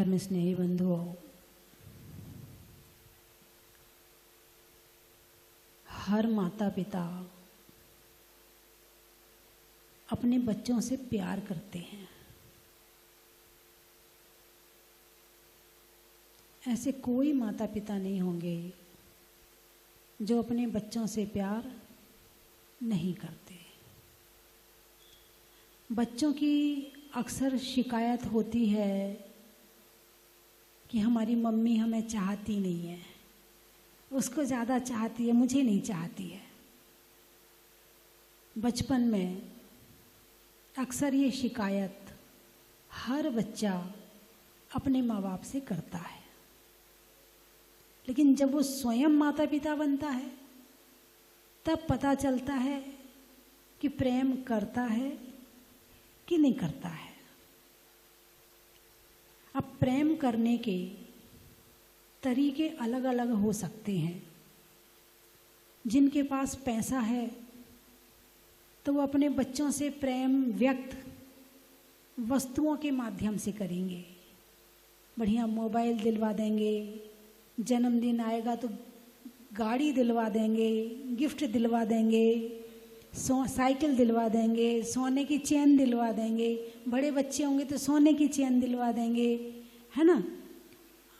धर्म स्नेही बंधुओं, हर माता पिता अपने बच्चों से प्यार करते हैं। ऐसे कोई माता पिता नहीं होंगे जो अपने बच्चों से प्यार नहीं करते। बच्चों की अक्सर शिकायत होती है कि हमारी मम्मी हमें चाहती नहीं है, उसको ज़्यादा चाहती है, मुझे नहीं चाहती है। बचपन में अक्सर ये शिकायत हर बच्चा अपने माँ बाप से करता है, लेकिन जब वो स्वयं माता पिता बनता है तब पता चलता है कि प्रेम करता है कि नहीं करता है। अब प्रेम करने के तरीके अलग अलग हो सकते हैं। जिनके पास पैसा है तो वो अपने बच्चों से प्रेम व्यक्त वस्तुओं के माध्यम से करेंगे। बढ़िया मोबाइल दिलवा देंगे, जन्मदिन आएगा तो गाड़ी दिलवा देंगे, गिफ्ट दिलवा देंगे, साइकिल दिलवा देंगे, सोने की चेन दिलवा देंगे। बड़े बच्चे होंगे तो सोने की चेन दिलवा देंगे, है ना।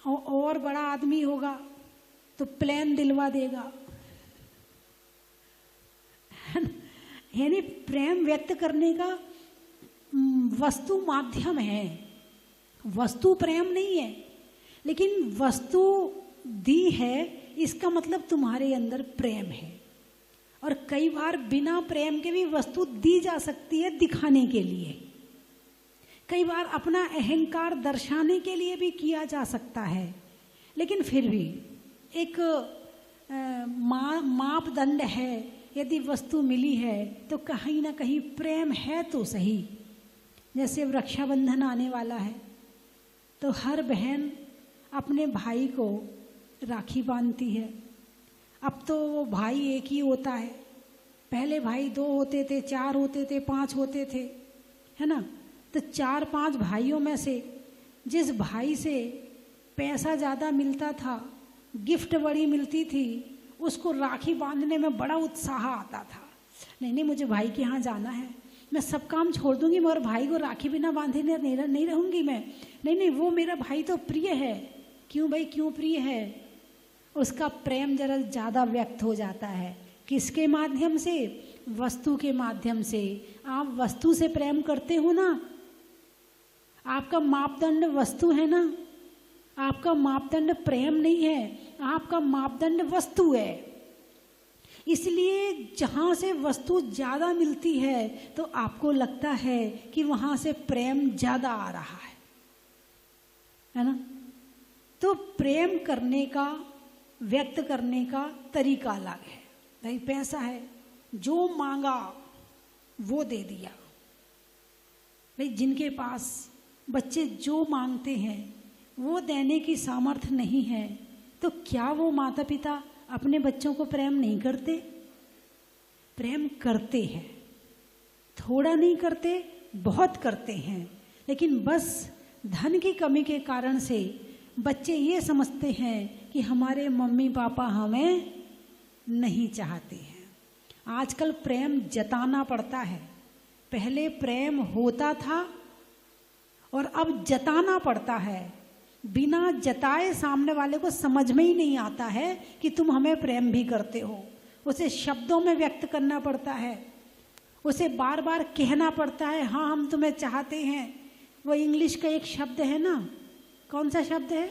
और बड़ा आदमी होगा तो प्लेन दिलवा देगा, है ना। यानी प्रेम व्यक्त करने का वस्तु माध्यम है, वस्तु प्रेम नहीं है। लेकिन वस्तु दी है इसका मतलब तुम्हारे अंदर प्रेम है। और कई बार बिना प्रेम के भी वस्तु दी जा सकती है दिखाने के लिए, कई बार अपना अहंकार दर्शाने के लिए भी किया जा सकता है। लेकिन फिर भी एक मापदंड है, यदि वस्तु मिली है तो कहीं ना कहीं प्रेम है तो सही। जैसे रक्षाबंधन आने वाला है तो हर बहन अपने भाई को राखी बांधती है। अब तो वो भाई एक ही होता है, पहले भाई 2 होते थे, 4 होते थे, 5 होते थे, है ना। तो 4-5 भाइयों में से जिस भाई से पैसा ज़्यादा मिलता था, गिफ्ट बड़ी मिलती थी, उसको राखी बांधने में बड़ा उत्साह आता था। नहीं मुझे भाई के यहाँ जाना है, मैं सब काम छोड़ दूंगी मगर भाई को राखी बिना बांधे नहीं रहूंगी मैं। नहीं वो मेरा भाई तो प्रिय है। क्यों भाई, क्यों प्रिय है? उसका प्रेम जरा ज़्यादा व्यक्त हो जाता है। किसके माध्यम से? वस्तु के माध्यम से। आप वस्तु से प्रेम करते हो ना, आपका मापदंड वस्तु है ना, आपका मापदंड प्रेम नहीं है, आपका मापदंड वस्तु है। इसलिए जहाँ से वस्तु ज़्यादा मिलती है तो आपको लगता है कि वहाँ से प्रेम ज़्यादा आ रहा है ना। तो प्रेम करने का, व्यक्त करने का तरीका अलग है। भाई पैसा है, जो मांगा वो दे दिया। भाई जिनके पास बच्चे जो मांगते हैं वो देने की सामर्थ्य नहीं है तो क्या वो माता पिता अपने बच्चों को प्रेम नहीं करते? प्रेम करते हैं, थोड़ा नहीं करते, बहुत करते हैं। लेकिन बस धन की कमी के कारण से बच्चे ये समझते हैं कि हमारे मम्मी पापा हमें नहीं चाहते हैं। आजकल प्रेम जताना पड़ता है, पहले प्रेम होता था और अब जताना पड़ता है। बिना जताए सामने वाले को समझ में ही नहीं आता है कि तुम हमें प्रेम भी करते हो। उसे शब्दों में व्यक्त करना पड़ता है, उसे बार बार कहना पड़ता है, हाँ हम तुम्हें चाहते हैं। वो इंग्लिश का एक शब्द है ना, कौन सा शब्द है?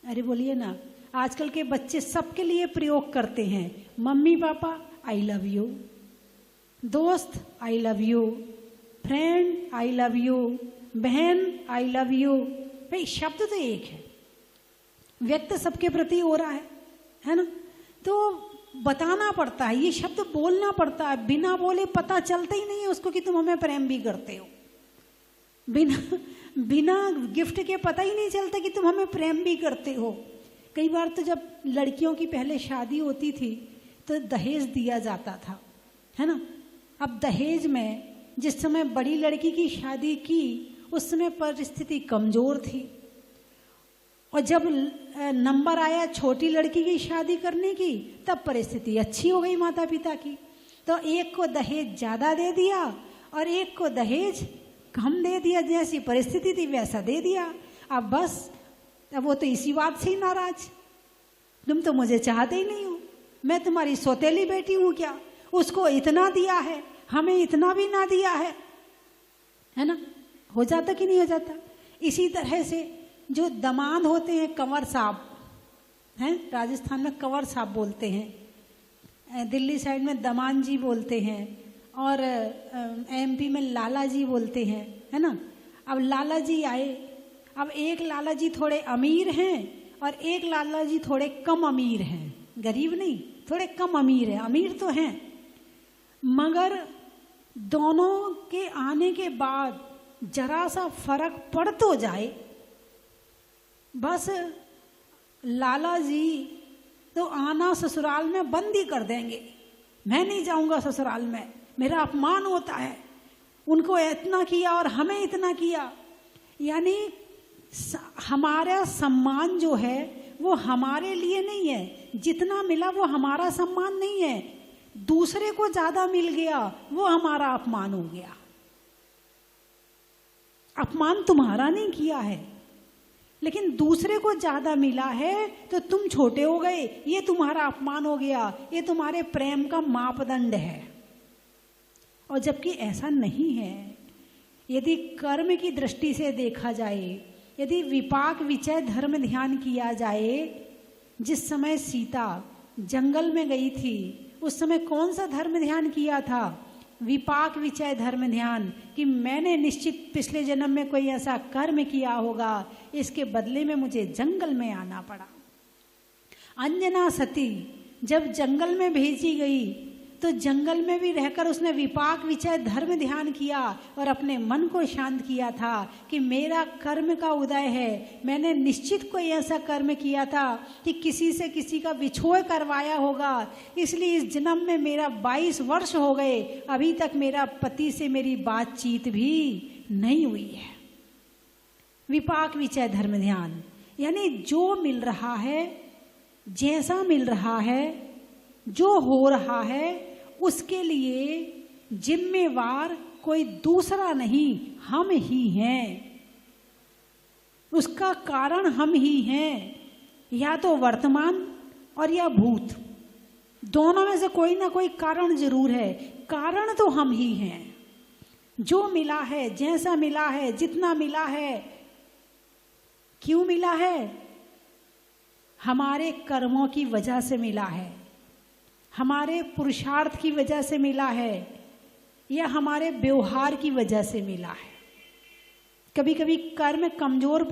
अरे बोलिए ना। आजकल के बच्चे सबके लिए प्रयोग करते हैं। Mummy papa I love you, दोस्त I love you, friend I love you, बहन आई लव यू। भाई शब्द तो एक है, व्यक्त सबके प्रति हो रहा है ना। तो बताना पड़ता है, ये शब्द बोलना पड़ता है। बिना बोले पता चलता ही नहीं है उसको कि तुम हमें प्रेम भी करते हो। बिना गिफ्ट के पता ही नहीं चलता कि तुम हमें प्रेम भी करते हो। कई बार तो जब लड़कियों की पहले शादी होती थी तो दहेज दिया जाता था, है ना। अब दहेज में जिस समय बड़ी लड़की की शादी की उस समय परिस्थिति कमजोर थी, और जब नंबर आया छोटी लड़की की शादी करने की तब परिस्थिति अच्छी हो गई माता पिता की। तो एक को दहेज ज़्यादा दे दिया और एक को दहेज कम दे दिया, जैसी परिस्थिति थी वैसा दे दिया। अब बस, अब वो तो इसी बात से ही नाराज, तुम तो मुझे चाहते ही नहीं हो, मैं तुम्हारी सौतेली बेटी हूँ क्या? उसको इतना दिया है, हमें इतना भी ना दिया है ना? हो जाता कि नहीं हो जाता? इसी तरह से जो दामाद होते हैं, कंवर साहब हैं, राजस्थान में कंवर साहब बोलते हैं, दिल्ली साइड में दमान जी बोलते हैं, और एमपी में लाला जी बोलते हैं, है ना? अब लाला जी आए, अब एक लाला जी थोड़े अमीर हैं और एक लाला जी थोड़े कम अमीर हैं, गरीब नहीं, थोड़े कम अमीर हैं, अमीर तो हैं, मगर दोनों के आने के बाद जरा सा फर्क पड़ तो जाए, बस लाला जी तो आना ससुराल में बंद ही कर देंगे, मैं नहीं जाऊंगा ससुराल में, मेरा अपमान होता है, उनको इतना किया और हमें इतना किया। यानी हमारा सम्मान जो है वो हमारे लिए नहीं है, जितना मिला वो हमारा सम्मान नहीं है, दूसरे को ज्यादा मिल गया वो हमारा अपमान हो गया। अपमान तुम्हारा नहीं किया है, लेकिन दूसरे को ज्यादा मिला है तो तुम छोटे हो गए, ये तुम्हारा अपमान हो गया, ये तुम्हारे प्रेम का मापदंड है। और जबकि ऐसा नहीं है। यदि कर्म की दृष्टि से देखा जाए, यदि विपाक विचय धर्म ध्यान किया जाए, जिस समय सीता जंगल में गई थी उस समय कौन सा धर्म ध्यान किया था? विपाक विचय धर्म ध्यान, कि मैंने निश्चित पिछले जन्म में कोई ऐसा कर्म किया होगा, इसके बदले में मुझे जंगल में आना पड़ा। अंजना सती जब जंगल में भेजी गई तो जंगल में भी रहकर उसने विपाक विचय धर्म ध्यान किया और अपने मन को शांत किया था कि मेरा कर्म का उदय है, मैंने निश्चित कोई ऐसा कर्म किया था कि किसी से किसी का विछोह करवाया होगा, इसलिए इस जन्म में मेरा 22 वर्ष हो गए, अभी तक मेरा पति से मेरी बातचीत भी नहीं हुई है। विपाक विचय धर्म ध्यान यानी जो मिल रहा है, जैसा मिल रहा है, जो हो रहा है, उसके लिए जिम्मेवार कोई दूसरा नहीं, हम ही हैं। उसका कारण हम ही हैं, या तो वर्तमान और या भूत, दोनों में से कोई ना कोई कारण जरूर है। कारण तो हम ही हैं। जो मिला है, जैसा मिला है, जितना मिला है, क्यों मिला है? हमारे कर्मों की वजह से मिला है, हमारे पुरुषार्थ की वजह से मिला है, या हमारे व्यवहार की वजह से मिला है। कभी कभी कर्म कमजोर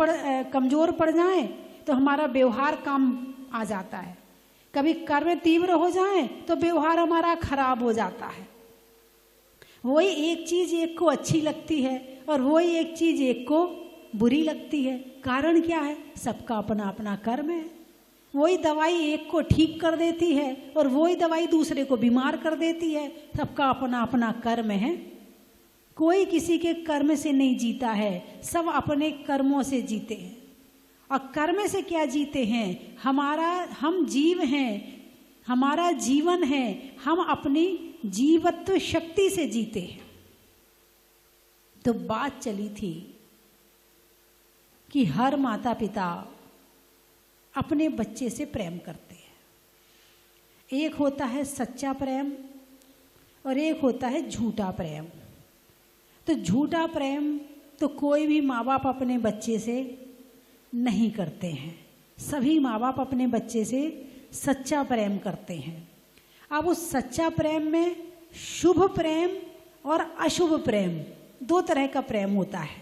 पड़ जाए तो हमारा व्यवहार काम आ जाता है, कभी कर्म तीव्र हो जाए तो व्यवहार हमारा खराब हो जाता है। वही एक चीज एक को अच्छी लगती है और वही एक चीज एक को बुरी लगती है। कारण क्या है? सबका अपना अपना कर्म है। वही दवाई एक को ठीक कर देती है और वही दवाई दूसरे को बीमार कर देती है। सबका अपना अपना कर्म है। कोई किसी के कर्म से नहीं जीता है, सब अपने कर्मों से जीते हैं। और कर्म से क्या जीते हैं? हम जीव हैं, हमारा जीवन है, हम अपनी जीवत्व शक्ति से जीते हैं। तो बात चली थी कि हर माता पिता अपने बच्चे से प्रेम करते हैं। एक होता है सच्चा प्रेम और एक होता है झूठा प्रेम। तो झूठा प्रेम तो कोई भी माँ बाप अपने बच्चे से नहीं करते हैं। सभी माँ बाप अपने बच्चे से सच्चा प्रेम करते हैं। अब उस सच्चा प्रेम में शुभ प्रेम और अशुभ प्रेम, दो तरह का प्रेम होता है।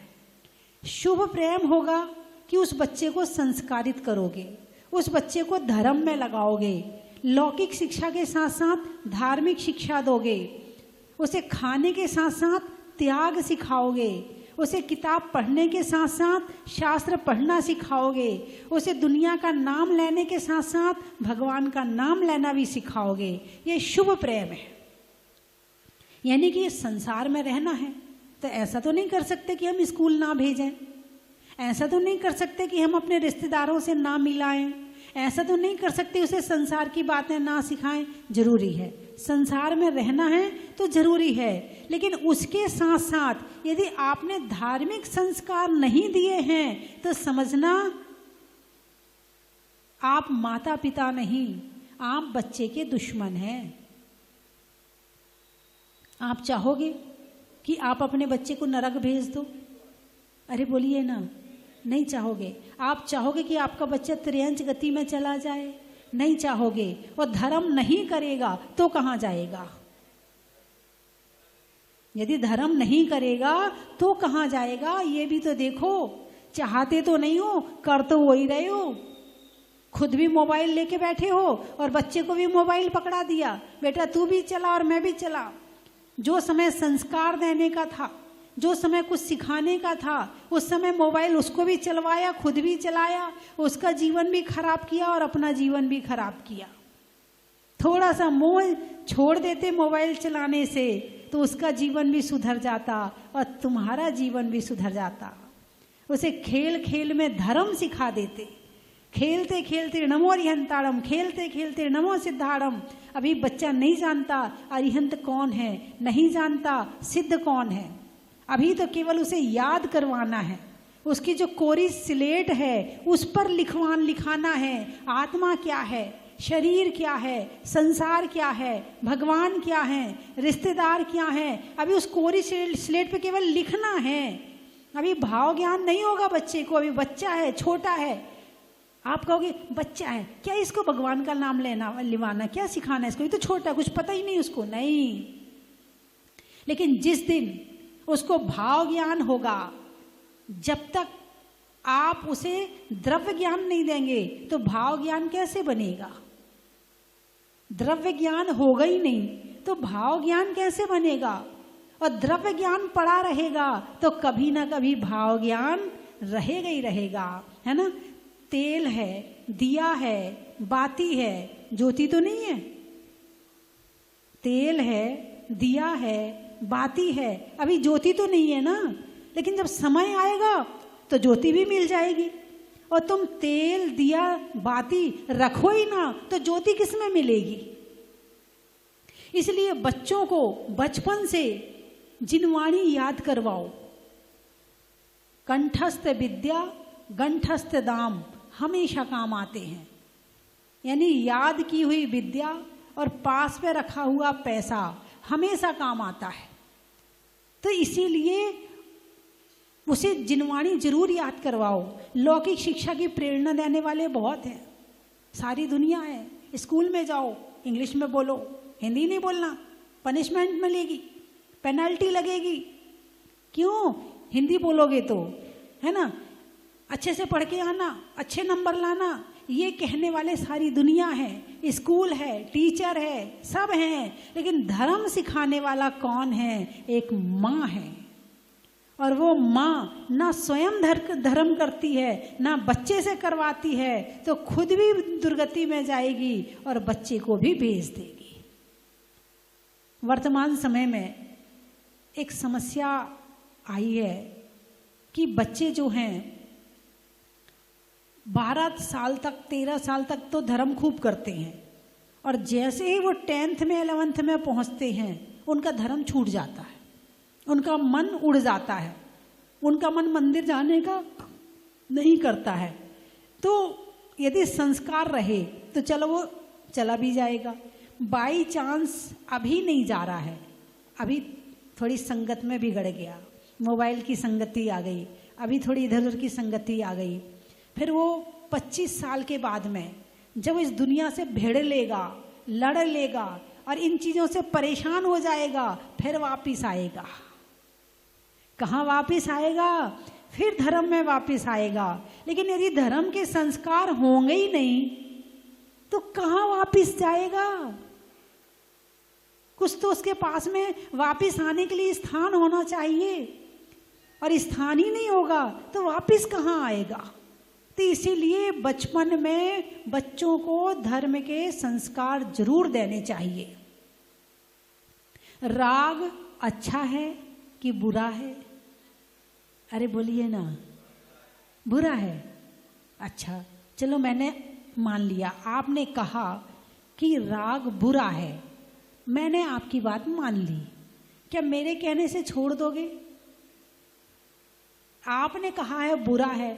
शुभ प्रेम होगा कि उस बच्चे को संस्कारित करोगे, उस बच्चे को धर्म में लगाओगे, लौकिक शिक्षा के साथ साथ धार्मिक शिक्षा दोगे, उसे खाने के साथ साथ त्याग सिखाओगे, उसे किताब पढ़ने के साथ साथ शास्त्र पढ़ना सिखाओगे, उसे दुनिया का नाम लेने के साथ साथ भगवान का नाम लेना भी सिखाओगे। ये शुभ प्रेम है। यानी कि ये संसार में रहना है तो ऐसा तो नहीं कर सकते कि हम स्कूल ना भेजें, ऐसा तो नहीं कर सकते कि हम अपने रिश्तेदारों से ना मिलाएं, ऐसा तो नहीं कर सकते उसे संसार की बातें ना सिखाएं। जरूरी है, संसार में रहना है तो जरूरी है, लेकिन उसके साथ साथ यदि आपने धार्मिक संस्कार नहीं दिए हैं तो समझना आप माता पिता नहीं, आप बच्चे के दुश्मन हैं। आप चाहोगे कि आप अपने बच्चे को नरक भेज दो? अरे बोलिए ना, नहीं चाहोगे। आप चाहोगे कि आपका बच्चा त्रियंच गति में चला जाए? नहीं चाहोगे। और धर्म नहीं करेगा तो कहाँ जाएगा? यदि धर्म नहीं करेगा तो कहाँ जाएगा? ये भी तो देखो, चाहते तो नहीं हो, कर तो वही रहे हो। खुद भी मोबाइल लेके बैठे हो और बच्चे को भी मोबाइल पकड़ा दिया, बेटा तू भी चला और मैं भी चला। जो समय संस्कार देने का था, जो समय कुछ सिखाने का था, उस समय मोबाइल उसको भी चलवाया, खुद भी चलाया, उसका जीवन भी खराब किया और अपना जीवन भी खराब किया। थोड़ा सा मोह छोड़ देते मोबाइल चलाने से तो उसका जीवन भी सुधर जाता और तुम्हारा जीवन भी सुधर जाता। उसे खेल खेल में धर्म सिखा देते, खेलते खेलते नमो अरिहंताड़म, खेलते खेलते नमो सिद्धाड़म। अभी बच्चा नहीं जानता अरिहंत कौन है, नहीं जानता सिद्ध कौन है। अभी तो केवल उसे याद करवाना है, उसकी जो कोरी स्लेट है उस पर लिखाना है। आत्मा क्या है, शरीर क्या है, संसार क्या है, भगवान क्या है, रिश्तेदार क्या है, अभी उस कोरी स्लेट पे केवल लिखना है। अभी भाव ज्ञान नहीं होगा बच्चे को, अभी बच्चा है, छोटा है। आप कहोगे बच्चा है, क्या इसको भगवान का नाम लिवाना, क्या सिखाना है इसको, ये तो छोटा, कुछ पता ही नहीं उसको। नहीं, लेकिन जिस दिन उसको भाव ज्ञान होगा, जब तक आप उसे द्रव्य ज्ञान नहीं देंगे तो भाव ज्ञान कैसे बनेगा? द्रव्य ज्ञान होगा ही नहीं तो भाव ज्ञान कैसे बनेगा? और द्रव्य ज्ञान पड़ा रहेगा तो कभी ना कभी भाव ज्ञान रहेगा ही रहेगा, है ना। तेल है, दिया है, बाती है, ज्योति तो नहीं है। तेल है, दिया है, बाती है, अभी ज्योति तो नहीं है ना, लेकिन जब समय आएगा तो ज्योति भी मिल जाएगी। और तुम तेल, दिया, बाती रखो ही ना तो ज्योति किस में मिलेगी? इसलिए बच्चों को बचपन से जिनवाणी याद करवाओ। कंठस्थ विद्या कंठस्थ दाम हमेशा काम आते हैं। यानी याद की हुई विद्या और पास में रखा हुआ पैसा हमेशा काम आता है। तो इसीलिए उसे जिनवाणी जरूर याद करवाओ। लौकिक शिक्षा की प्रेरणा देने वाले बहुत हैं, सारी दुनिया है। स्कूल में जाओ, इंग्लिश में बोलो, हिंदी नहीं बोलना, पनिशमेंट मिलेगी, पेनल्टी लगेगी। क्यों? हिंदी बोलोगे तो, है ना। अच्छे से पढ़ के आना, अच्छे नंबर लाना, ये कहने वाले सारी दुनिया है, स्कूल है, टीचर है, सब हैं। लेकिन धर्म सिखाने वाला कौन है? एक माँ है। और वो माँ ना स्वयं धर्म करती है, ना बच्चे से करवाती है, तो खुद भी दुर्गति में जाएगी और बच्चे को भी भेज देगी। वर्तमान समय में एक समस्या आई है कि बच्चे जो हैं 12 साल तक, 13 साल तक तो धर्म खूब करते हैं, और जैसे ही वो 10th में 11th में पहुंचते हैं उनका धर्म छूट जाता है, उनका मन उड़ जाता है, उनका मन मंदिर जाने का नहीं करता है। तो यदि संस्कार रहे तो चलो वो चला भी जाएगा। बाई चांस अभी नहीं जा रहा है, अभी थोड़ी संगत में बिगड़ गया, मोबाइल की संगति आ गई, अभी थोड़ी इधर उधर की संगति आ गई, फिर वो 25 साल के बाद में जब इस दुनिया से भिड़ लेगा, लड़ लेगा और इन चीज़ों से परेशान हो जाएगा, फिर वापिस आएगा। कहाँ वापिस आएगा? फिर धर्म में वापिस आएगा। लेकिन यदि धर्म के संस्कार होंगे ही नहीं तो कहाँ वापिस जाएगा? कुछ तो उसके पास में वापिस आने के लिए स्थान होना चाहिए, और स्थान ही नहीं होगा तो वापिस कहाँ आएगा? तो इसीलिए बचपन में बच्चों को धर्म के संस्कार जरूर देने चाहिए। राग अच्छा है, कि बुरा है? अरे बोलिए ना, बुरा है। अच्छा चलो, मैंने मान लिया, आपने कहा कि राग बुरा है, मैंने आपकी बात मान ली। क्या मेरे कहने से छोड़ दोगे? आपने कहा है बुरा है,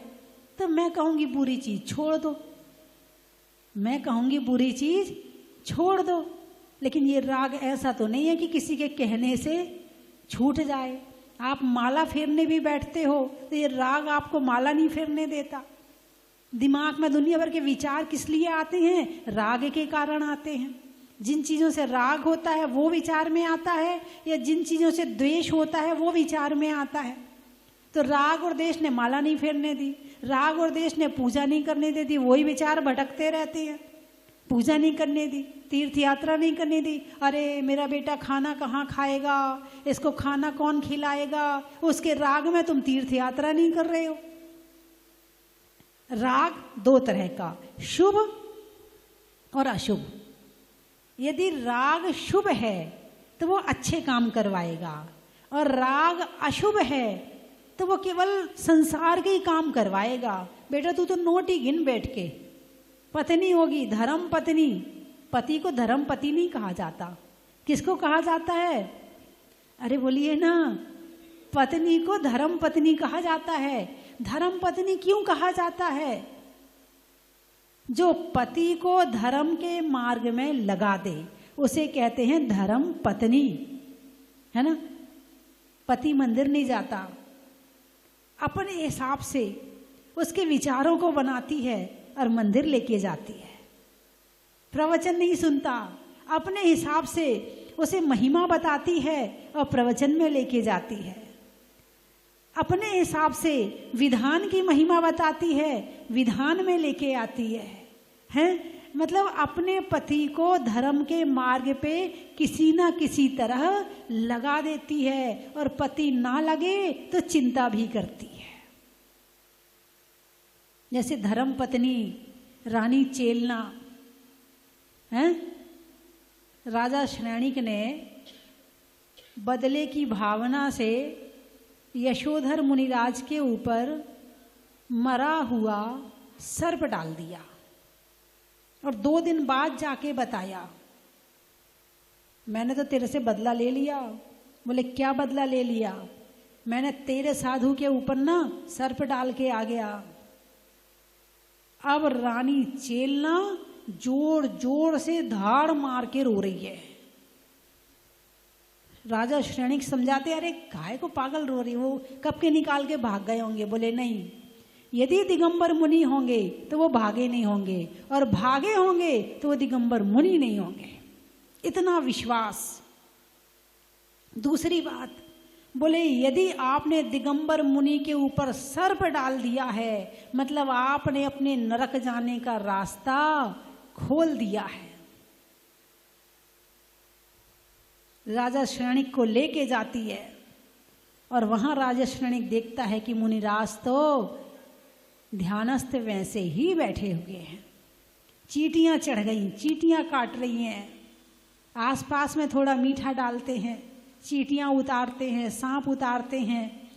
तो मैं कहूंगी बुरी चीज छोड़ दो, मैं कहूंगी बुरी चीज छोड़ दो। लेकिन ये राग ऐसा तो नहीं है कि किसी के कहने से छूट जाए। आप माला फेरने भी बैठते हो तो ये राग आपको माला नहीं फेरने देता। दिमाग में दुनिया भर के विचार किस लिए आते हैं? राग के कारण आते हैं। जिन चीजों से राग होता है वो विचार में आता है, या जिन चीजों से द्वेष होता है वो विचार में आता है। तो राग और द्वेष ने माला नहीं फेरने दी, राग और द्वेष ने पूजा नहीं करने दे दी, वही विचार भटकते रहते हैं। पूजा नहीं करने दी, तीर्थ यात्रा नहीं करने दी। अरे मेरा बेटा खाना कहाँ खाएगा, इसको खाना कौन खिलाएगा, उसके राग में तुम तीर्थ यात्रा नहीं कर रहे हो। राग दो तरह का, शुभ और अशुभ। यदि राग शुभ है तो वो अच्छे काम करवाएगा, और राग अशुभ है तो वो केवल संसार के ही काम करवाएगा। बेटा तू तो नोट ही गिन बैठ के, पत्नी होगी धर्म पत्नी। पति को धर्म पति नहीं कहा जाता, किसको कहा जाता है? अरे बोलिए ना, पत्नी को धर्म पत्नी कहा जाता है। धर्म पत्नी क्यों कहा जाता है? जो पति को धर्म के मार्ग में लगा दे उसे कहते हैं धर्म पत्नी, है ना। पति मंदिर नहीं जाता, अपने हिसाब से उसके विचारों को बनाती है और मंदिर लेके जाती है। प्रवचन नहीं सुनता, अपने हिसाब से उसे महिमा बताती है और प्रवचन में लेके जाती है। अपने हिसाब से विधान की महिमा बताती है, विधान में लेके आती है। मतलब अपने पति को धर्म के मार्ग पे किसी ना किसी तरह लगा देती है, और पति ना लगे तो चिंता भी करती है। जैसे धर्म पत्नी रानी चेलना है, राजा श्रेणिक ने बदले की भावना से यशोधर मुनिराज के ऊपर मरा हुआ सर्प डाल दिया, और 2 दिन बाद जाके बताया मैंने तो तेरे से बदला ले लिया। बोले क्या बदला ले लिया? मैंने तेरे साधु के ऊपर ना सर्प डाल के आ गया। अब रानी चेलना जोर जोर से धाड़ मार के रो रही है। राजा श्रेणिक समझाते, अरे काहे को पागल रो रही, वो कब के निकाल के भाग गए होंगे। बोले नहीं, यदि दिगंबर मुनि होंगे तो वो भागे नहीं होंगे, और भागे होंगे तो वो दिगंबर मुनि नहीं होंगे। इतना विश्वास। दूसरी बात बोले, यदि आपने दिगंबर मुनि के ऊपर सर्प डाल दिया है, मतलब आपने अपने नरक जाने का रास्ता खोल दिया है। राजा श्रेणिक को लेके जाती है, और वहां राजा श्रेणिक देखता है कि मुनिराज तो ध्यानस्थ वैसे ही बैठे हुए हैं। चींटियां चढ़ गई, चींटियां काट रही हैं, आसपास में थोड़ा मीठा डालते हैं, चींटियां उतारते हैं, सांप उतारते हैं,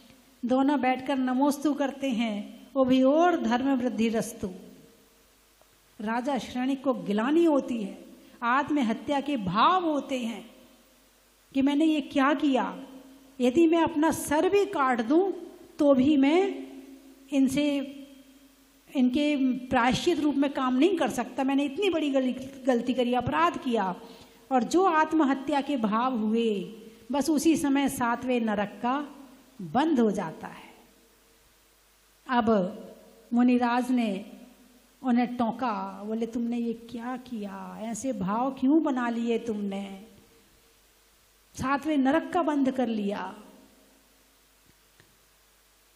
दोनों बैठकर नमोस्तु करते हैं। वो भी और धर्म वृद्धि रस्तु। राजा श्रेणिक को गिलानी होती है, आत्महत्या के भाव होते हैं कि मैंने ये क्या किया। यदि मैं अपना सर भी काट दूं तो भी मैं इनके प्रायश्चित रूप में काम नहीं कर सकता। मैंने इतनी बड़ी गलती करी, अपराध किया। और जो आत्महत्या के भाव हुए, बस उसी समय 7वें नरक का बंद हो जाता है। अब मुनिराज ने उन्हें टोका, बोले तुमने ये क्या किया, ऐसे भाव क्यों बना लिए तुमने, 7वें नरक का बंद कर लिया।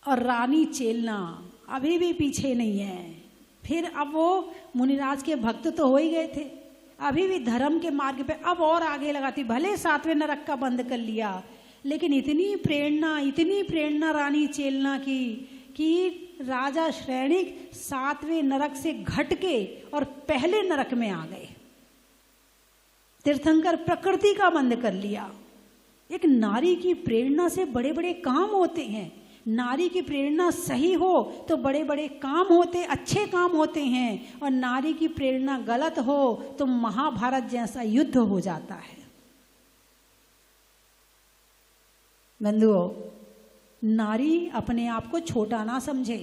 और रानी चेलना अभी भी पीछे नहीं है। फिर अब वो मुनिराज के भक्त तो हो ही गए थे, अभी भी धर्म के मार्ग पे अब और आगे लगाती। भले 7वें नरक का बंद कर लिया, लेकिन इतनी प्रेरणा रानी चेलना की कि राजा श्रेणिक 7वें नरक से घट के और पहले नरक में आ गए। तीर्थंकर प्रकृति का बंद कर लिया। एक नारी की प्रेरणा से बड़े बड़े काम होते हैं। नारी की प्रेरणा सही हो तो बड़े बड़े काम होते, अच्छे काम होते हैं, और नारी की प्रेरणा गलत हो तो महाभारत जैसा युद्ध हो जाता है। बंधुओं, नारी अपने आप को छोटा ना समझे,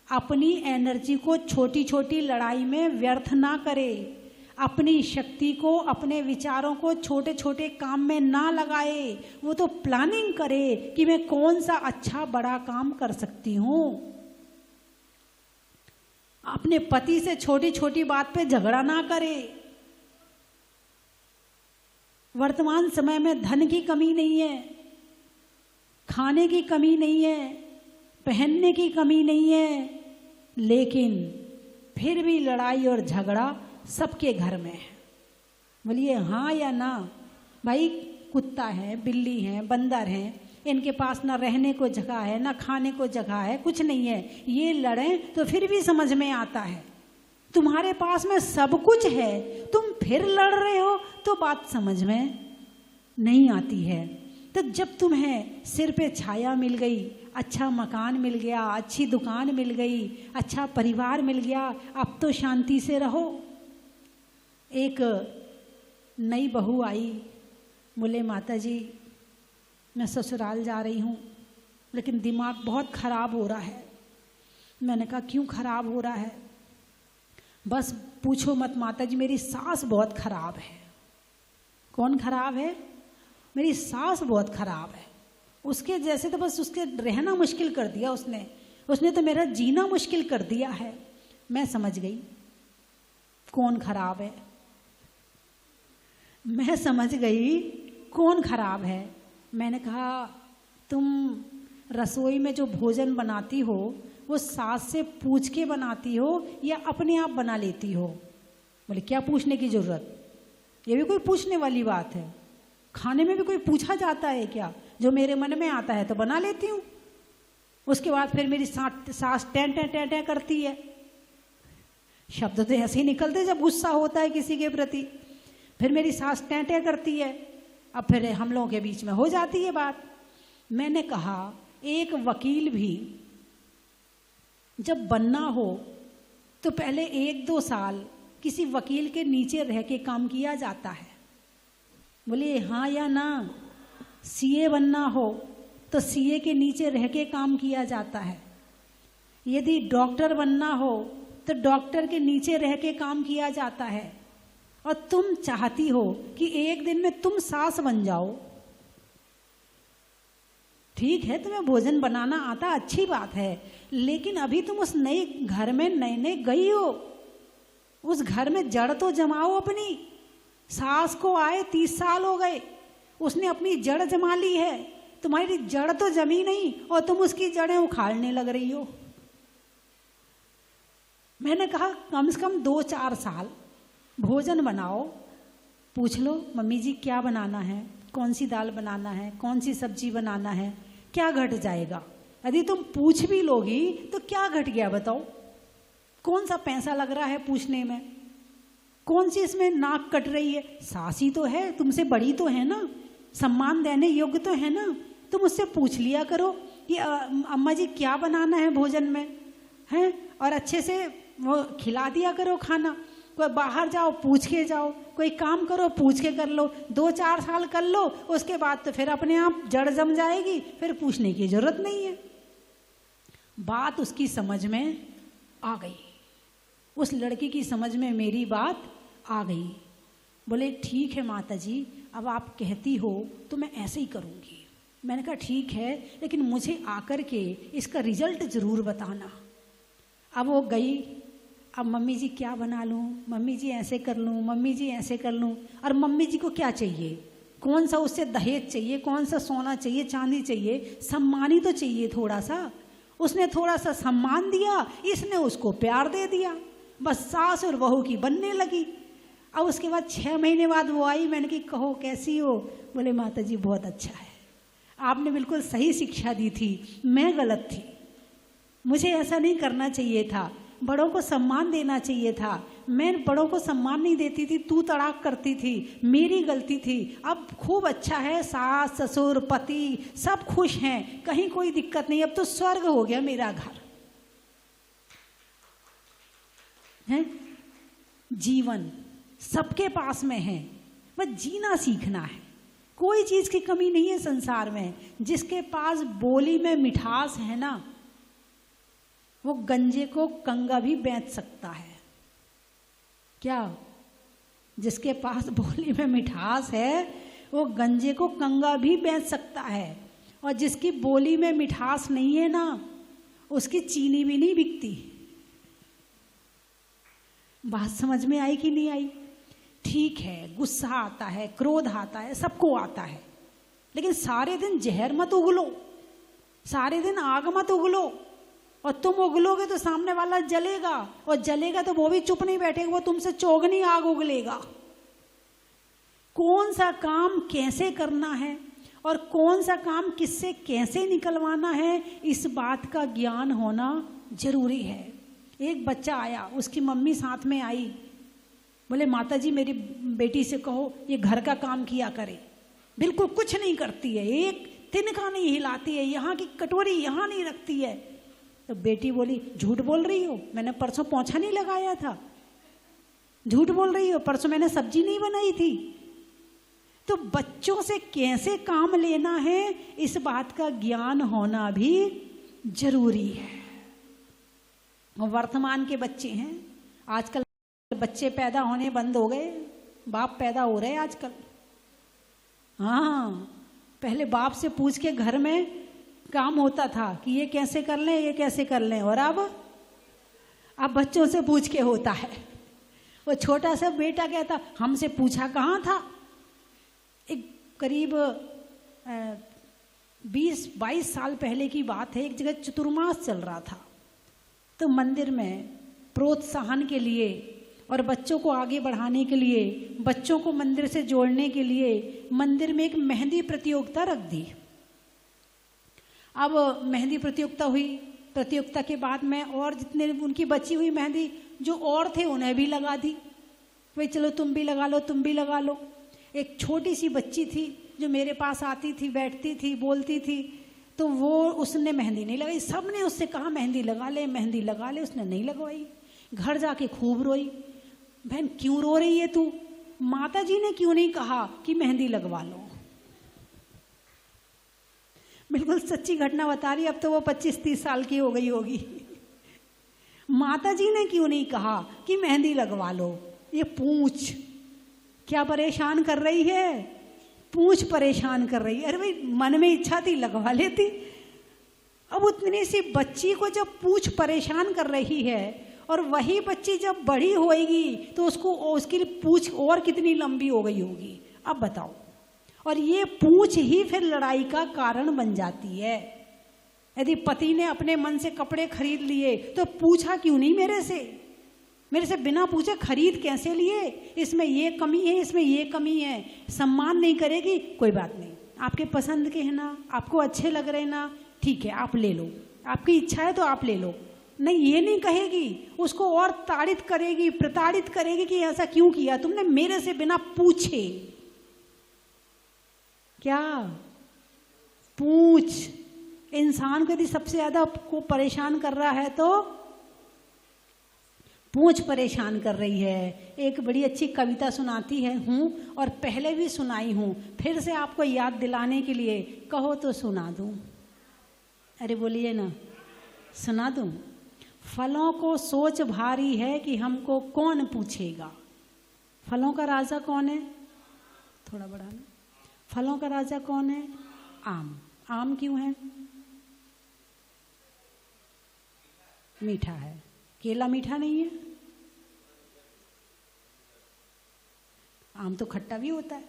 अपनी एनर्जी को छोटी छोटी लड़ाई में व्यर्थ ना करे, अपनी शक्ति को, अपने विचारों को छोटे छोटे काम में ना लगाए। वो तो प्लानिंग करे कि मैं कौन सा अच्छा बड़ा काम कर सकती हूँ। अपने पति से छोटी छोटी बात पे झगड़ा ना करे। वर्तमान समय में धन की कमी नहीं है, खाने की कमी नहीं है, पहनने की कमी नहीं है, लेकिन फिर भी लड़ाई और झगड़ा सबके घर में है। बोलिए हाँ या ना? भाई कुत्ता है, बिल्ली है, बंदर हैं, इनके पास ना रहने को जगह है, ना खाने को जगह है, कुछ नहीं है, ये लड़ें तो फिर भी समझ में आता है। तुम्हारे पास में सब कुछ है, तुम फिर लड़ रहे हो तो बात समझ में नहीं आती है। तो जब तुम्हें सिर पे छाया मिल गई, अच्छा मकान मिल गया, अच्छी दुकान मिल गई, अच्छा परिवार मिल गया, अब तो शांति से रहो। एक नई बहू आई, बोले माता जी मैं ससुराल जा रही हूँ, लेकिन दिमाग बहुत खराब हो रहा है। मैंने कहा क्यों खराब हो रहा है? बस पूछो मत माता जी, मेरी सास बहुत खराब है। कौन खराब है? मेरी सास बहुत खराब है। उसके जैसे तो बस उसके रहना मुश्किल कर दिया उसने तो मेरा जीना मुश्किल कर दिया है। मैं समझ गई कौन खराब है, मैं समझ गई कौन खराब है। मैंने कहा तुम रसोई में जो भोजन बनाती हो वो सास से पूछ के बनाती हो या अपने आप बना लेती हो? बोले क्या पूछने की ज़रूरत, ये भी कोई पूछने वाली बात है? खाने में भी कोई पूछा जाता है क्या? जो मेरे मन में आता है तो बना लेती हूँ। उसके बाद फिर मेरी सास टें टें टें टें करती है। शब्द तो ऐसे ही निकलते जब गुस्सा होता है किसी के प्रति। फिर मेरी सास टें टें करती है, अब फिर हम लोगों के बीच में हो जाती है बात। मैंने कहा एक वकील भी जब बनना हो तो पहले 1-2 साल किसी वकील के नीचे रह के काम किया जाता है। बोलिए हाँ या ना? सीए बनना हो तो सीए के नीचे रह के काम किया जाता है। यदि डॉक्टर बनना हो तो डॉक्टर के नीचे रह के काम किया जाता है। और तुम चाहती हो कि एक दिन में तुम सास बन जाओ। ठीक है, तुम्हें भोजन बनाना आता, अच्छी बात है, लेकिन अभी तुम उस नए घर में नए गई हो, उस घर में जड़ तो जमाओ अपनी। सास को आए 30 साल हो गए, उसने अपनी जड़ जमा ली है, तुम्हारी जड़ तो जमी नहीं और तुम उसकी जड़ें उखाड़ने लग रही हो। मैंने कहा कम से कम 2-4 साल भोजन बनाओ, पूछ लो मम्मी जी क्या बनाना है, कौन सी दाल बनाना है, कौन सी सब्जी बनाना है, क्या घट जाएगा? यदि तुम पूछ भी लोगी तो क्या घट गया बताओ? कौन सा पैसा लग रहा है पूछने में? कौन सी इसमें नाक कट रही है? सासी तो है, तुमसे बड़ी तो है ना, सम्मान देने योग्य तो है ना। तुम उससे पूछ लिया करो कि अम्मा जी क्या बनाना है भोजन में, हैं? और अच्छे से वो खिला दिया करो खाना। कोई बाहर जाओ पूछ के जाओ, कोई काम करो पूछ के कर लो। 2-4 साल कर लो, उसके बाद तो फिर अपने आप जड़ जम जाएगी, फिर पूछने की जरूरत नहीं है। बात उसकी समझ में आ गई, उस लड़की की समझ में मेरी बात आ गई। बोले ठीक है माता जी, अब आप कहती हो तो मैं ऐसे ही करूँगी। मैंने कहा ठीक है, लेकिन मुझे आकर के इसका रिजल्ट ज़रूर बताना। अब वो गई, अब मम्मी जी क्या बना लूँ, मम्मी जी ऐसे कर लूँ, मम्मी जी ऐसे कर लूँ। और मम्मी जी को क्या चाहिए, कौन सा उससे दहेज चाहिए, कौन सा सोना चाहिए, चांदी चाहिए, सम्मान ही तो चाहिए थोड़ा सा। उसने थोड़ा सा सम्मान दिया, इसने उसको प्यार दे दिया, बस सास और बहू की बनने लगी। अब उसके बाद 6 महीने बाद वो आई, मैंने कि कहो कैसी हो? बोले माता जी बहुत अच्छा है, आपने बिल्कुल सही शिक्षा दी थी, मैं गलत थी, मुझे ऐसा नहीं करना चाहिए था, बड़ों को सम्मान देना चाहिए था, मैं बड़ों को सम्मान नहीं देती थी, तू तड़ाक करती थी, मेरी गलती थी। अब खूब अच्छा है, सास ससुर पति सब खुश हैं, कहीं कोई दिक्कत नहीं, अब तो स्वर्ग हो गया मेरा घर है। जीवन सबके पास में है, बस जीना सीखना है। कोई चीज की कमी नहीं है संसार में। जिसके पास बोली में मिठास है ना, वो गंजे को कंगा भी बेच सकता है। क्या? जिसके पास बोली में मिठास है वो गंजे को कंगा भी बेच सकता है, और जिसकी बोली में मिठास नहीं है ना, उसकी चीनी भी नहीं बिकती। बात समझ में आई कि नहीं आई? ठीक है, गुस्सा आता है, क्रोध आता है, सबको आता है, लेकिन सारे दिन जहर मत उगलो, सारे दिन आग मत उगलो। और तुम उगलोगे तो सामने वाला जलेगा, और जलेगा तो वो भी चुप नहीं बैठेगा, वो तुमसे चौगनी आग उगलेगा। कौन सा काम कैसे करना है और कौन सा काम किससे कैसे निकलवाना है, इस बात का ज्ञान होना जरूरी है। एक बच्चा आया, उसकी मम्मी साथ में आई, बोले माता जी मेरी बेटी से कहो ये घर का काम किया करे। बिल्कुल कुछ नहीं करती है, एक तिनका नहीं हिलाती है, यहाँ की कटोरी यहाँ नहीं रखती है। तो बेटी बोली झूठ बोल रही हो, मैंने परसों पोंछा नहीं लगाया था। झूठ बोल रही हो, परसों मैंने सब्जी नहीं बनाई थी। तो बच्चों से कैसे काम लेना है, इस बात का ज्ञान होना भी जरूरी है। वर्तमान के बच्चे हैं, आजकल बच्चे पैदा होने बंद हो गए, बाप पैदा हो रहे हैं आजकल। हाँ, पहले बाप से पूछ के घर में काम होता था कि ये कैसे कर लें, ये कैसे कर लें, और अब बच्चों से पूछ के होता है। वो छोटा सा बेटा कहता हमसे पूछा कहाँ था। एक करीब 20-22 साल पहले की बात है, एक जगह चतुर्मास चल रहा था, तो मंदिर में प्रोत्साहन के लिए और बच्चों को आगे बढ़ाने के लिए, बच्चों को मंदिर से जोड़ने के लिए मंदिर में एक मेहंदी प्रतियोगिता रख दी। अब मेहंदी प्रतियोगिता हुई, प्रतियोगिता के बाद में और जितने उनकी बची हुई मेहंदी जो और थे उन्हें भी लगा दी। भाई चलो तुम भी लगा लो, तुम भी लगा लो। एक छोटी सी बच्ची थी जो मेरे पास आती थी, बैठती थी, बोलती थी, तो वो उसने मेहंदी नहीं लगाई। सब ने उससे कहा मेहंदी लगा ले, मेहंदी लगा ले, उसने नहीं लगवाई। घर जाके खूब रोई। बहन क्यों रो रही है तू? माता जी ने क्यों नहीं कहा कि मेहंदी लगवा लो? बिल्कुल सच्ची घटना बता रही, अब तो वो 25-30 साल की हो गई होगी। माता जी ने क्यों नहीं कहा कि मेहंदी लगवा लो? ये पूंछ क्या परेशान कर रही है? पूंछ परेशान कर रही है। अरे भाई मन में इच्छा थी लगवा लेती। अब उतनी सी बच्ची को जब पूंछ परेशान कर रही है, और वही बच्ची जब बड़ी होएगी तो उसकी पूंछ और कितनी लंबी हो गई होगी, अब बताओ। और ये पूंछ ही फिर लड़ाई का कारण बन जाती है। यदि पति ने अपने मन से कपड़े खरीद लिए तो पूछा क्यों नहीं मेरे से बिना पूछे खरीद कैसे लिए? इसमें ये कमी है, इसमें ये कमी है। सम्मान नहीं करेगी, कोई बात नहीं, आपके पसंद के हैं ना, आपको अच्छे लग रहे ना, ठीक है आप ले लो, आपकी इच्छा है तो आप ले लो। नहीं, ये नहीं कहेगी, उसको और ताड़ित करेगी, प्रताड़ित करेगी कि ऐसा क्यों किया तुमने मेरे से बिना पूछे। क्या पूछ इंसान को यदि सबसे ज्यादा को परेशान कर रहा है तो पूंछ परेशान कर रही है। एक बड़ी अच्छी कविता सुनाती है हूँ, और पहले भी सुनाई हूँ, फिर से आपको याद दिलाने के लिए कहो तो सुना दूँ। अरे बोलिए ना, सुना दूँ। फलों को सोच भारी है कि हमको कौन पूछेगा। फलों का राजा कौन है? थोड़ा बढ़ाना। फलों का राजा कौन है? आम। आम क्यों है? मीठा है। केला मीठा नहीं है? आम तो खट्टा भी होता है।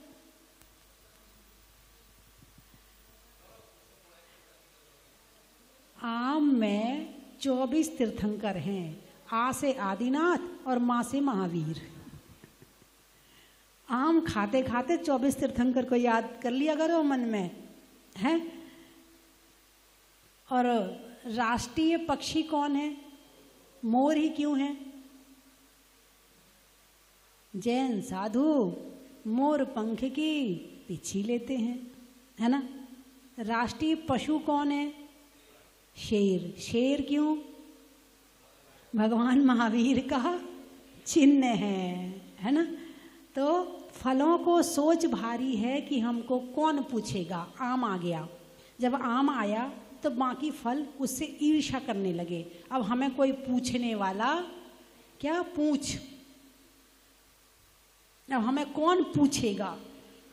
आम में 24 तीर्थंकर हैं, आ से आदिनाथ और माँ से महावीर। आम खाते खाते 24 तीर्थंकर को याद कर लिया करो मन में, है। और राष्ट्रीय पक्षी कौन है? मोर ही क्यों है? जैन साधु मोर पंख की पीछी लेते हैं, है ना। राष्ट्रीय पशु कौन है? शेर। शेर क्यों? भगवान महावीर का चिन्ह है ना। तो फलों को सोच भारी है कि हमको कौन पूछेगा। आम आ गया, जब आम आया तो बाकी फल उससे ईर्ष्या करने लगे। अब हमें कोई पूछने वाला क्या पूछ, अब हमें कौन पूछेगा।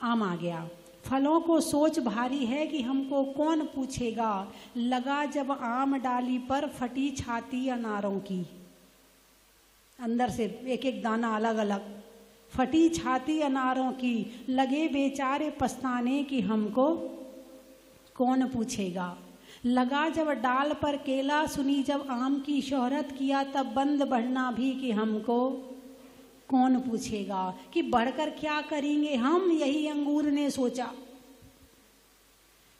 आम आ गया, फलों को सोच भारी है कि हमको कौन पूछेगा। लगा जब आम डाली पर फटी छाती अनारों की, अंदर से एक एक दाना अलग अलग, फटी छाती अनारों की। लगे बेचारे पछताने कि हमको कौन पूछेगा। लगा जब डाल पर केला, सुनी जब आम की शोहरत, किया तब बंद बढ़ना भी कि हमको कौन पूछेगा। कि बढ़कर क्या करेंगे हम, यही अंगूर ने सोचा।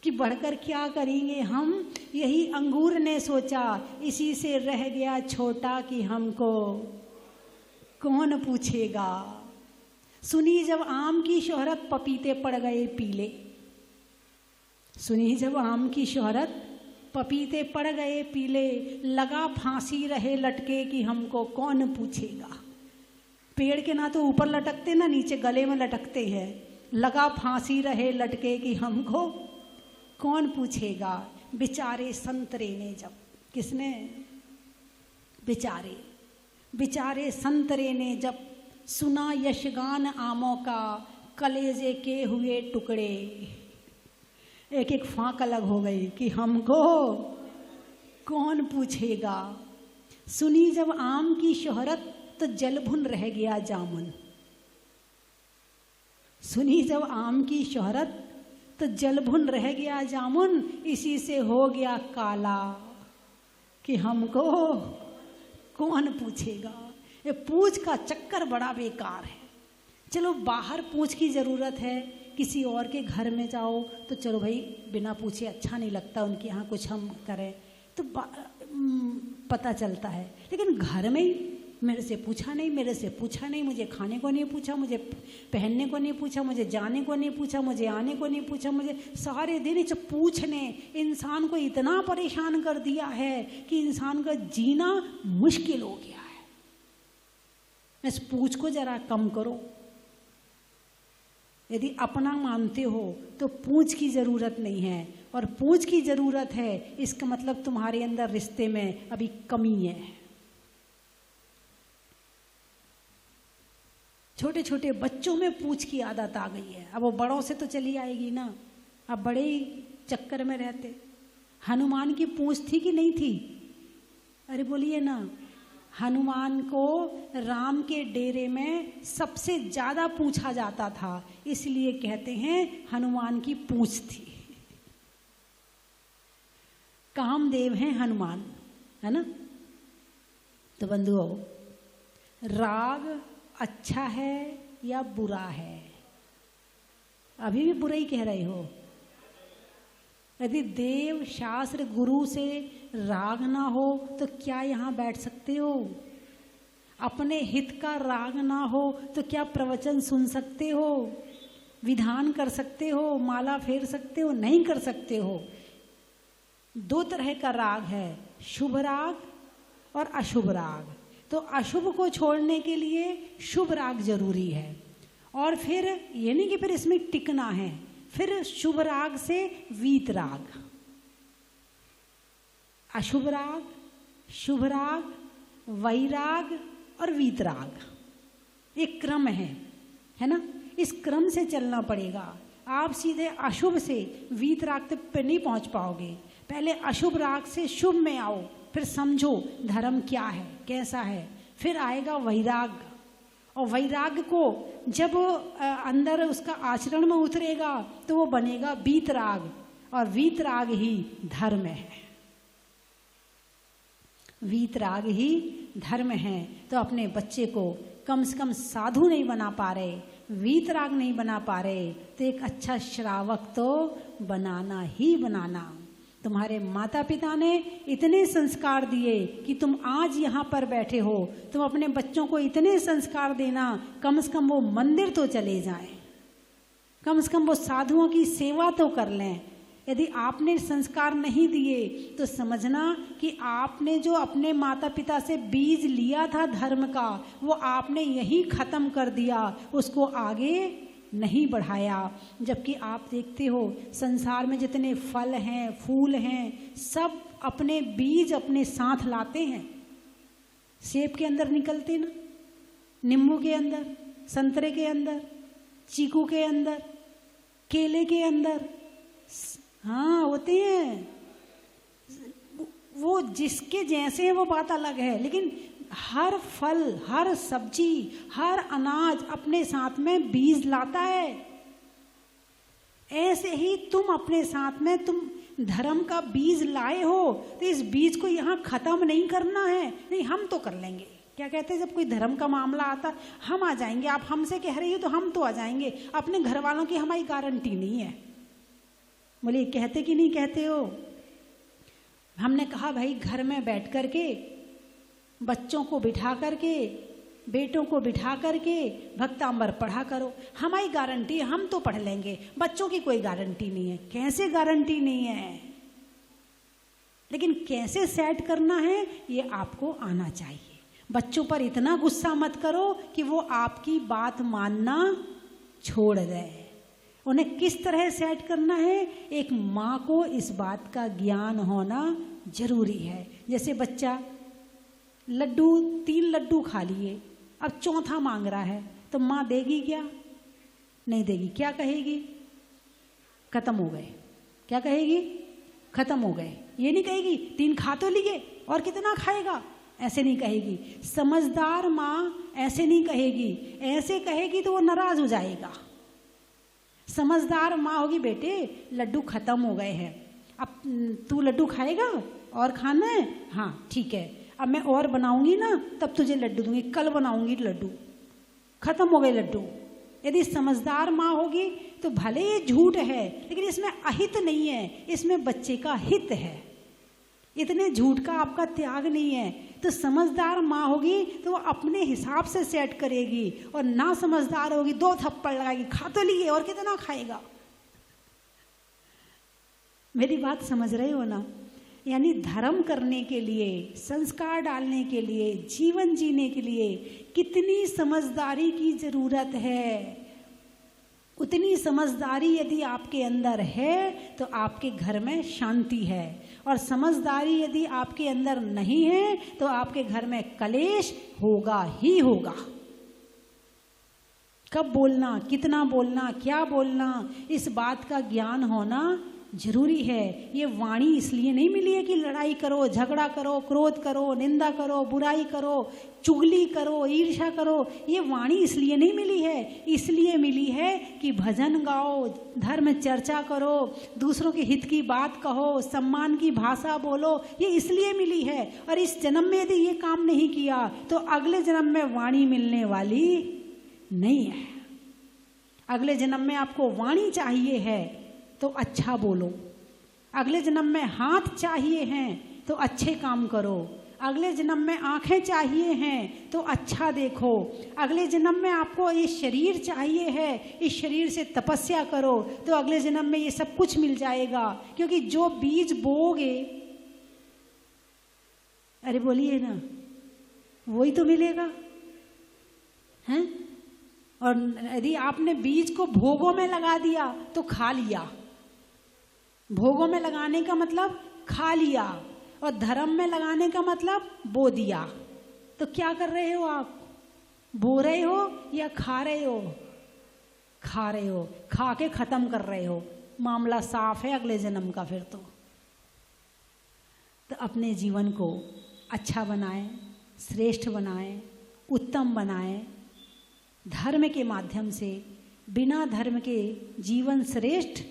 कि बढ़कर क्या करेंगे हम, यही अंगूर ने सोचा। इसी से रह गया छोटा कि हमको कौन पूछेगा। सुनी जब आम की शोहरत, पपीते पड़ गए पीले। सुनी जब आम की शोहरत, पपीते पड़ गए पीले। लगा फांसी रहे लटके कि हमको कौन पूछेगा। पेड़ के ना तो ऊपर लटकते ना नीचे गले में लटकते हैं। लगा फांसी रहे लटके कि हमको कौन पूछेगा। बेचारे संतरे ने जब, किसने? बेचारे, बेचारे संतरे ने जब सुना यशगान आमों का, कलेजे के हुए टुकड़े। एक एक फांक अलग हो गई कि हमको कौन पूछेगा। सुनी जब आम की शोहरत, तो जलभुन रह गया जामुन। सुनी जब आम की शोहरत, तो जलभुन रह गया जामुन। इसी से हो गया काला कि हमको कौन पूछेगा। ये पूछ का चक्कर बड़ा बेकार है। चलो बाहर पूछ की ज़रूरत है, किसी और के घर में जाओ तो चलो भाई बिना पूछे अच्छा नहीं लगता, उनके यहाँ कुछ हम करें तो पता चलता है। लेकिन घर में ही मेरे से पूछा नहीं, मेरे से पूछा नहीं, मुझे खाने को नहीं पूछा, मुझे पहनने को नहीं पूछा, मुझे जाने को नहीं पूछा, मुझे आने को नहीं पूछा, मुझे सारे दिन जो पूछने इंसान को इतना परेशान कर दिया है कि इंसान का जीना मुश्किल हो गया है। इस पूछ को जरा कम करो। यदि अपना मानते हो तो पूछ की ज़रूरत नहीं है, और पूछ की ज़रूरत है इसका मतलब तुम्हारे अंदर रिश्ते में अभी कमी है। छोटे छोटे बच्चों में पूछ की आदत आ गई है। अब वो बड़ों से तो चली आएगी ना, अब बड़े ही चक्कर में रहते। हनुमान की पूछ थी कि नहीं थी? अरे बोलिए ना। हनुमान को राम के डेरे में सबसे ज़्यादा पूछा जाता था, इसलिए कहते हैं हनुमान की पूछ थी। कामदेव हैं हनुमान, है ना। तो बंधुओं, राग अच्छा है या बुरा है? अभी भी बुरा ही कह रहे हो। यदि देव शास्त्र गुरु से राग ना हो तो क्या यहाँ बैठ सकते हो? अपने हित का राग ना हो तो क्या प्रवचन सुन सकते हो, विधान कर सकते हो, माला फेर सकते हो? नहीं कर सकते हो। दो तरह का राग है, शुभ राग और अशुभ राग। तो अशुभ को छोड़ने के लिए शुभ राग जरूरी है, और फिर ये नहीं कि फिर इसमें टिकना है, फिर शुभ राग से वीत राग, अशुभ राग, शुभ राग, वैराग और वीत राग। एक क्रम है ना। इस क्रम से चलना पड़ेगा। आप सीधे अशुभ से वीत राग तक पे नहीं पहुंच पाओगे। पहले अशुभ राग से शुभ में आओ, फिर समझो धर्म क्या है, कैसा है, फिर आएगा वैराग। और वैराग को जब अंदर उसका आचरण में उतरेगा तो वो बनेगा वीतराग, और वीतराग ही धर्म है। वीतराग ही धर्म है। तो अपने बच्चे को कम से कम साधु नहीं बना पा रहे, वीतराग नहीं बना पा रहे, तो एक अच्छा श्रावक तो बनाना ही बनाना। तुम्हारे माता पिता ने इतने संस्कार दिए कि तुम आज यहाँ पर बैठे हो। तुम अपने बच्चों को इतने संस्कार देना, कम से कम वो मंदिर तो चले जाएं, कम से कम वो साधुओं की सेवा तो कर लें। यदि आपने संस्कार नहीं दिए तो समझना कि आपने जो अपने माता पिता से बीज लिया था धर्म का, वो आपने यहीं खत्म कर दिया, उसको आगे नहीं बढ़ाया। जबकि आप देखते हो संसार में जितने फल हैं, फूल हैं, सब अपने बीज अपने साथ लाते हैं। सेब के अंदर निकलते ना, नींबू के अंदर, संतरे के अंदर, चीकू के अंदर, केले के अंदर, हाँ होते हैं। वो जिसके जैसे है वो बात अलग है, लेकिन हर फल, हर सब्जी, हर अनाज अपने साथ में बीज लाता है। ऐसे ही तुम अपने साथ में तुम धर्म का बीज लाए हो, तो इस बीज को यहाँ खत्म नहीं करना है। नहीं, हम तो कर लेंगे। क्या कहते हैं, जब कोई धर्म का मामला आता हम आ जाएंगे, आप हमसे कह रही हो तो हम तो आ जाएंगे। अपने घर वालों की हमारी गारंटी नहीं है। बोले कहते कि नहीं कहते हो? हमने कहा भाई घर में बैठ करके बच्चों को बिठा करके, बेटों को बिठा करके भक्तांबर पढ़ा करो, हमारी गारंटी है, हम तो पढ़ लेंगे। बच्चों की कोई गारंटी नहीं है। कैसे गारंटी नहीं है? लेकिन कैसे सेट करना है ये आपको आना चाहिए। बच्चों पर इतना गुस्सा मत करो कि वो आपकी बात मानना छोड़ दें। उन्हें किस तरह सेट करना है, एक माँ को इस बात का ज्ञान होना जरूरी है। जैसे बच्चा लड्डू, 3 लड्डू खा लिए, अब चौथा मांग रहा है, तो माँ देगी क्या? नहीं देगी। क्या कहेगी? खत्म हो गए। क्या कहेगी? खत्म हो गए। ये नहीं कहेगी 3 खा तो लिए और कितना खाएगा, ऐसे नहीं कहेगी। समझदार माँ ऐसे नहीं कहेगी। ऐसे कहेगी तो वो नाराज हो जाएगा। समझदार माँ होगी, बेटे लड्डू खत्म हो गए हैं, अब तू लड्डू खाएगा और खाना है? हाँ ठीक है, अब मैं और बनाऊंगी ना तब तुझे लड्डू दूंगी, कल बनाऊंगी लड्डू, खत्म हो गए लड्डू। यदि समझदार माँ होगी तो भले ये झूठ है लेकिन इसमें अहित नहीं है, इसमें बच्चे का हित है। इतने झूठ का आपका त्याग नहीं है। तो समझदार माँ होगी तो वो अपने हिसाब से सेट करेगी, और ना समझदार होगी 2 थप्पड़ लगाएगी, खा तो लिए और कितना खाएगा। मेरी बात समझ रहे हो ना? यानी धर्म करने के लिए, संस्कार डालने के लिए, जीवन जीने के लिए कितनी समझदारी की जरूरत है। उतनी समझदारी यदि आपके अंदर है तो आपके घर में शांति है, और समझदारी यदि आपके अंदर नहीं है तो आपके घर में कलेश होगा ही होगा। कब बोलना, कितना बोलना, क्या बोलना, इस बात का ज्ञान होना जरूरी है। ये वाणी इसलिए नहीं मिली है कि लड़ाई करो, झगड़ा करो, क्रोध करो, निंदा करो, बुराई करो, चुगली करो, ईर्ष्या करो। ये वाणी इसलिए नहीं मिली है। इसलिए मिली है कि भजन गाओ, धर्म चर्चा करो, दूसरों के हित की बात कहो, सम्मान की भाषा बोलो। ये इसलिए मिली है। और इस जन्म में यदि ये काम नहीं किया तो अगले जन्म में वाणी मिलने वाली नहीं है। अगले जन्म में आपको वाणी चाहिए है तो अच्छा बोलो। अगले जन्म में हाथ चाहिए हैं तो अच्छे काम करो। अगले जन्म में आंखें चाहिए हैं तो अच्छा देखो। अगले जन्म में आपको ये शरीर चाहिए है, इस शरीर से तपस्या करो तो अगले जन्म में ये सब कुछ मिल जाएगा। क्योंकि जो बीज बोओगे, अरे बोलिए ना, वही तो मिलेगा, हैं? और यदि आपने बीज को भोगों में लगा दिया तो खा लिया। भोगों में लगाने का मतलब खा लिया, और धर्म में लगाने का मतलब बो दिया। तो क्या कर रहे हो आप? बो रहे हो या खा रहे हो? खा रहे हो, खा के खत्म कर रहे हो। मामला साफ है अगले जन्म का। फिर तो अपने जीवन को अच्छा बनाएं, श्रेष्ठ बनाएं, उत्तम बनाएं। धर्म के माध्यम से, बिना धर्म के जीवन श्रेष्ठ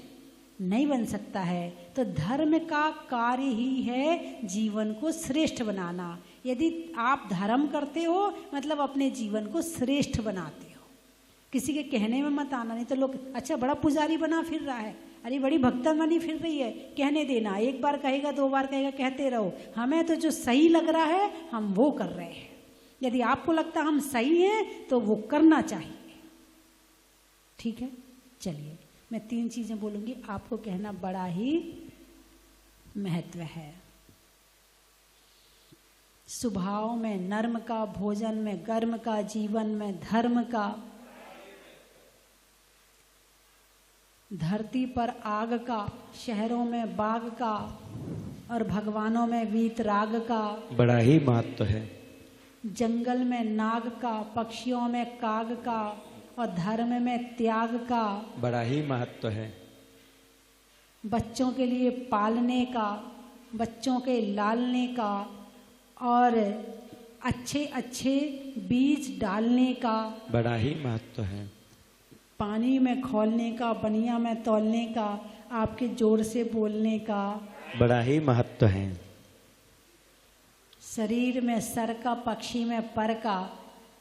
नहीं बन सकता है। तो धर्म का कार्य ही है जीवन को श्रेष्ठ बनाना। यदि आप धर्म करते हो मतलब अपने जीवन को श्रेष्ठ बनाते हो। किसी के कहने में मत आना, नहीं तो लोग अच्छा बड़ा पुजारी बना फिर रहा है, अरे बड़ी भक्तन बनी फिर रही है, कहने देना, एक बार कहेगा 2 बार कहेगा, कहते रहो। हमें तो जो सही लग रहा है हम वो कर रहे हैं। यदि आपको लगता हम सही हैं तो वो करना चाहिए। ठीक है, चलिए मैं 3 चीजें बोलूंगी, आपको कहना बड़ा ही महत्व है। स्वभाव में नर्म का, भोजन में गर्म का, जीवन में धर्म का, धरती पर आग का, शहरों में बाग का और भगवानों में वीतराग का। बड़ा ही महत्व है। जंगल में नाग का, पक्षियों में काग का और धर्म में त्याग का। बड़ा ही महत्व है। बच्चों के लिए पालने का, बच्चों के लालने का और अच्छे अच्छे बीज डालने का। बड़ा ही महत्व है। पानी में खौलने का, बनिया में तौलने का, आपके जोर से बोलने का। बड़ा ही महत्व है। शरीर में सर का, पक्षी में पर का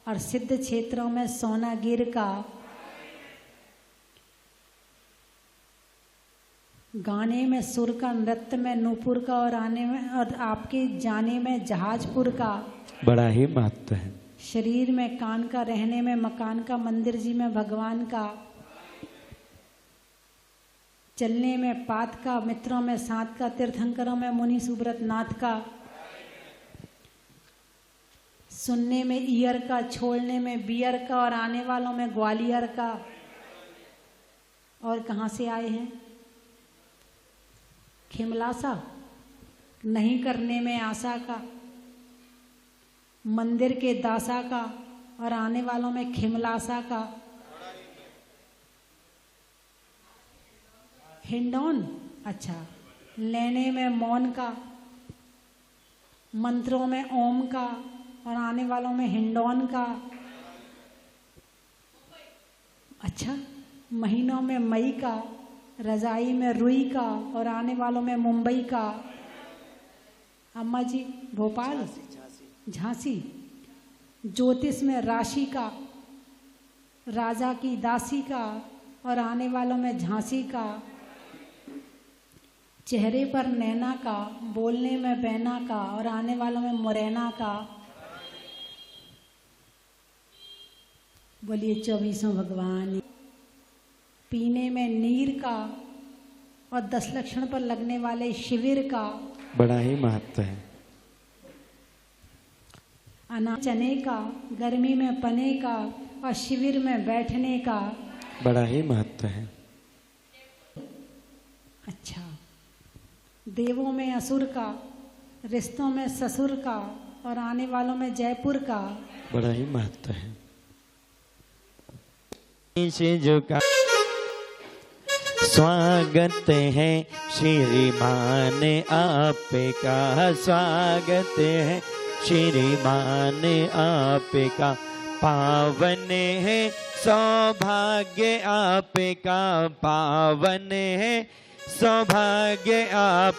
और सिद्ध क्षेत्रों में सोना गिर का। गाने में सुर का, नृत्य में नूपुर का और आने में और आपके जाने में जहाजपुर का। बड़ा ही महत्व है। शरीर में कान का, रहने में मकान का, मंदिर जी में भगवान का। चलने में पात का, मित्रों में साथ का, तीर्थंकरों में मुनि सुब्रत नाथ का। सुनने में ईयर का, छोड़ने में बियर का और आने वालों में ग्वालियर का। और कहाँ से आए हैं? खिमलासा। नहीं करने में आशा का, मंदिर के दासा का और आने वालों में खिमलासा का। हिंडौन, अच्छा। लेने में मौन का, मंत्रों में ओम का और आने वालों में हिंडौन का। अच्छा। महीनों में मई का, रजाई में रुई का और आने वालों में मुंबई का। अम्मा जी भोपाल, झांसी। ज्योतिष में राशि का, राजा की दासी का और आने वालों में झांसी का। चेहरे पर नैना का, बोलने में बैना का और आने वालों में मुरैना का। बोलिए 24 भगवान। पीने में नीर का और 10 लक्षण पर लगने वाले शिविर का। बड़ा ही महत्व है। अनाज चने का, गर्मी में पने का और शिविर में बैठने का। बड़ा ही महत्व है। अच्छा। देवों में असुर का, रिश्तों में ससुर का और आने वालों में जयपुर का। बड़ा ही महत्व है। झुका स्वागत है श्रीमान आपका, स्वागत है श्रीमान आपका। पावन है सौभाग्य आपका, पावन है सौभाग्य आप